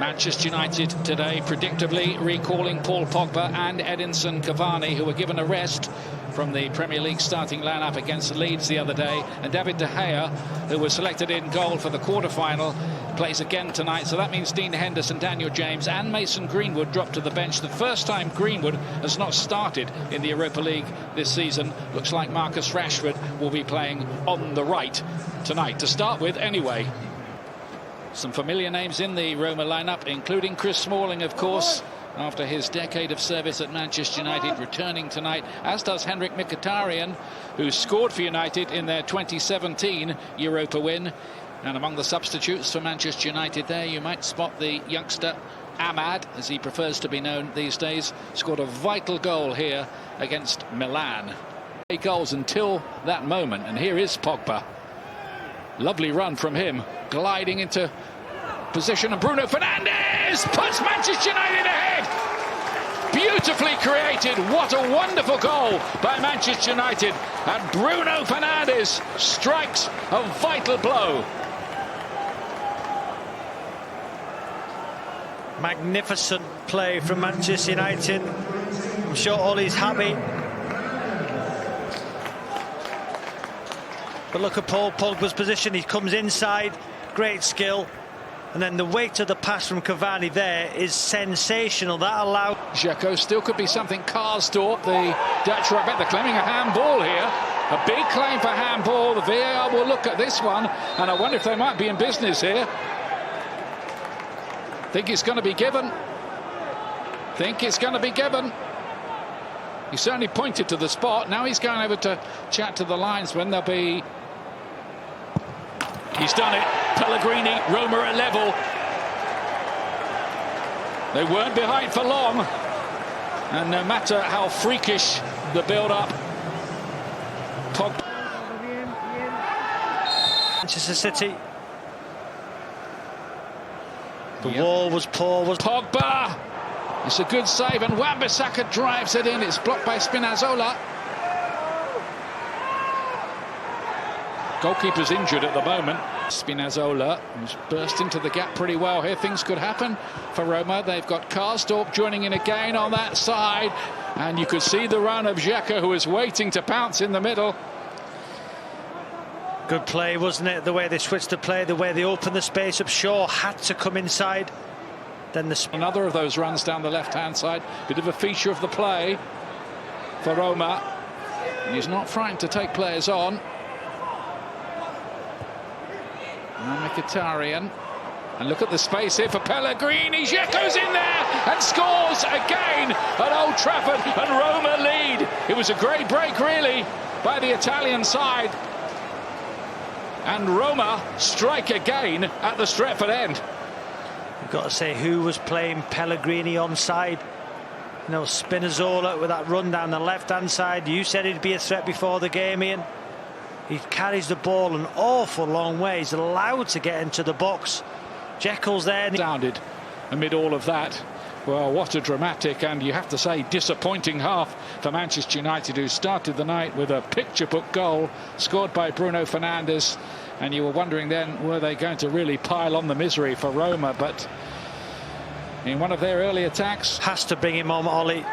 Manchester United today predictably recalling Paul Pogba and Edinson Cavani, who were given a rest from the Premier League starting lineup against Leeds the other day, and David De Gea, who was selected in goal for the quarter-final, plays again tonight. So that means Dean Henderson, Daniel James and Mason Greenwood drop to the bench. The first time Greenwood has not started in the Europa League this season. Looks like Marcus Rashford will be playing on the right tonight, to start with anyway. Some familiar names in the Roma lineup, including Chris Smalling, of course, after his decade of service at Manchester United, returning tonight, as does Henrik Mkhitaryan, who scored for United in their 2017 Europa win. And among the substitutes for Manchester United there, you might spot the youngster Ahmad, as he prefers to be known these days. Scored a vital goal here against Milan. 8 goals until that moment, and here is Pogba. Lovely run from him, gliding into position, and Bruno Fernandes puts Manchester United ahead. Beautifully created. What a wonderful goal by Manchester United, and Bruno Fernandes strikes a vital blow. Magnificent play from Manchester United. I'm sure Ole's happy. But look at Paul Pogba's position. He comes inside, great skill, and then the weight of the pass from Cavani there is sensational. That allowed Dzeko still could be something. Karsdorp, the Dutch right back, they're claiming a handball here. A big claim for handball. The VAR will look at this one, and I wonder if they might be in business here. Think it's going to be given. Think it's going to be given. He certainly pointed to the spot. Now he's going over to chat to the linesman. There'll be... He's done it. Pellegrini, Roma at level. They weren't behind for long. And no matter how freakish the build-up, Pogba... Manchester City. The wall was poor. Pogba! It's a good save, and Wan-Bissaka drives it in. It's blocked by Spinazzola. Goalkeeper's injured at the moment. Spinazzola, who's burst into the gap pretty well here. Things could happen for Roma. They've got Karsdorp joining in again on that side. And you could see the run of Dzeko, who was waiting to pounce in the middle. Good play, wasn't it? The way they switched the play, the way they opened the space up. Shaw had to come inside. Then another of those runs down the left-hand side. Bit of a feature of the play for Roma. And he's not frightened to take players on. Now Mkhitaryan. And look at the space here for Pellegrini. Dzeko's in there and scores again at Old Trafford, and Roma lead. It was a great break, really, by the Italian side. And Roma strike again at the Stretford end. You've got to say, who was playing Pellegrini onside? You know, Spinazzola with that run down the left-hand side. You said he'd be a threat before the game, Ian. He carries the ball an awful long way. He's allowed to get into the box. Jekyll's there. Sounded amid all of that. Well, what a dramatic and, you have to say, disappointing half for Manchester United, who started the night with a picture-book goal scored by Bruno Fernandes. And you were wondering then, were they going to really pile on the misery for Roma? But in one of their early attacks... Has to bring him on, Ole.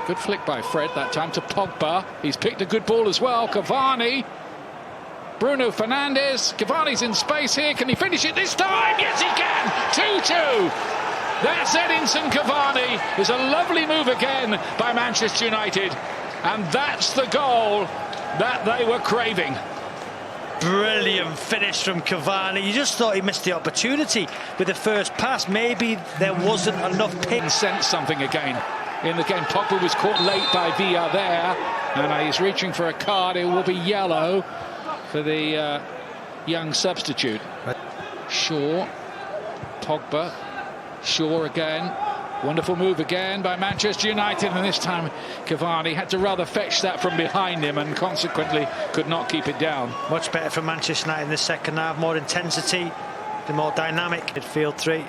Good flick by Fred that time to Pogba. He's picked a good ball as well. Cavani. Bruno Fernandes. Cavani's in space here. Can he finish it this time? Yes, he can. 2-2. That's Edinson Cavani. It's a lovely move again by Manchester United. And that's the goal that they were craving. Brilliant finish from Cavani. You just thought he missed the opportunity with the first pass. Maybe there wasn't enough pick. Sensed something again in the game. Pogba was caught late by Villa there, and he's reaching for a card. It will be yellow for the young substitute. Shaw, Pogba, Shaw again. Wonderful move again by Manchester United, and this time Cavani had to rather fetch that from behind him and consequently could not keep it down. Much better for Manchester United in the second half. More intensity, the more dynamic. Midfield three.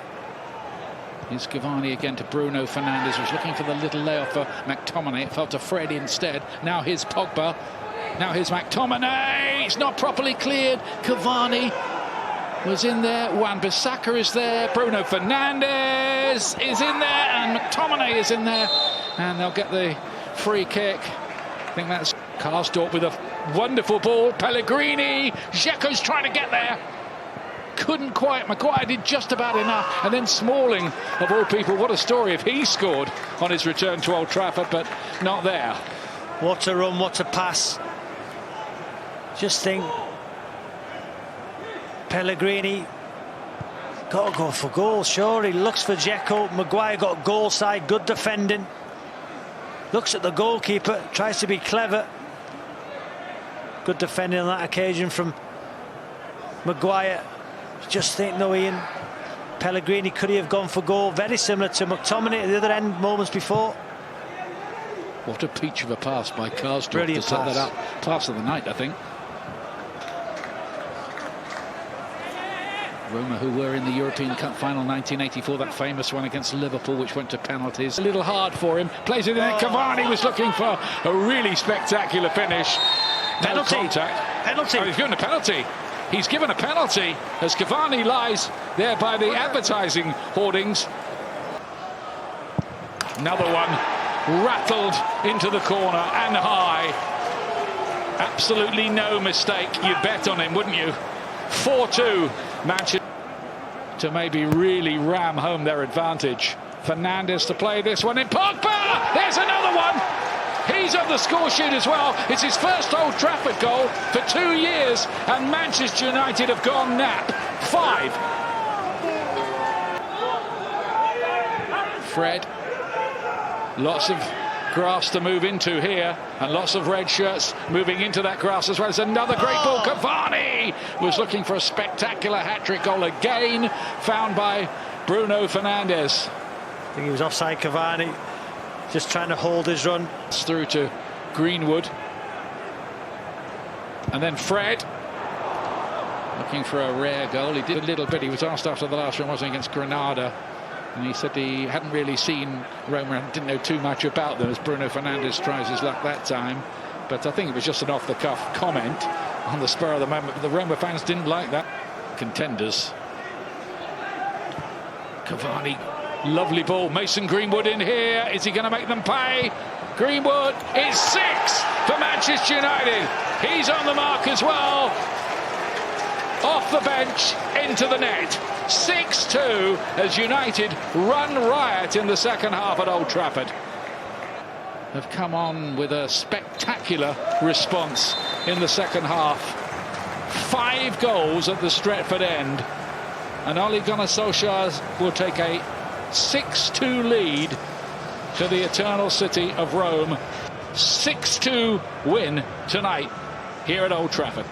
Here's Cavani again to Bruno Fernandes, was looking for the little layoff for McTominay. It fell to Fred instead. Now here's Pogba. Now here's McTominay. It's not properly cleared. Cavani was in there, Wan-Bissaka is there, Bruno Fernandes is in there, and McTominay is in there, and they'll get the free kick. I think that's Karsdorp with a wonderful ball. Pellegrini, Dzeko's trying to get there. Couldn't quite. Maguire did just about enough. And then Smalling, of all people, what a story if he scored on his return to Old Trafford, but not there. What a run, what a pass. Just think, Pellegrini got to go for goal, sure. He looks for Dzeko. Maguire got goal side, good defending. Looks at the goalkeeper, tries to be clever. Good defending on that occasion from Maguire. Just think, though, Ian, Pellegrini, could he have gone for goal? Very similar to McTominay at the other end moments before. What a peach of a pass by Karsdorp to set that up. Pass of the night, I think. Roma, who were in the European Cup final 1984, that famous one against Liverpool, which went to penalties. A little hard for him. Plays it in there. Cavani was looking for a really spectacular finish. Penalty. No contact. Penalty. Oh, he's given a penalty. He's given a penalty as Cavani lies there by the advertising hoardings. Another one rattled into the corner and high. Absolutely no mistake. You'd bet on him, wouldn't you? 4-2 Manchester to maybe really ram home their advantage. Fernandes to play this one in. Pogba! There's another one! He's on the score sheet as well. It's his first Old Trafford goal for 2 years, and Manchester United have gone nap. 5. Fred. Lots of grass to move into here, and lots of red shirts moving into that grass as well. It's another great ball. Cavani was looking for a spectacular hat-trick goal again, found by Bruno Fernandes. I think he was offside, Cavani, just trying to hold his run. It's through to Greenwood, and then Fred looking for a rare goal. He did a little bit. He was asked after the last one, wasn't he, against Granada, and he said he hadn't really seen Roma, didn't know too much about them, as Bruno Fernandes tries his luck that time. But I think it was just an off-the-cuff comment on the spur of the moment. But the Roma fans didn't like that. Contenders. Cavani, lovely ball. Mason Greenwood in here. Is he going to make them pay? Greenwood, it's 6 for Manchester United. He's on the mark as well. Off the bench, into the net. 6-2 as United run riot in the second half at Old Trafford. Have come on with a spectacular response in the second half. 5 goals at the Stretford end, and Ole Gunnar will take a 6-2 lead to the Eternal City of Rome. 6-2 win tonight here at Old Trafford.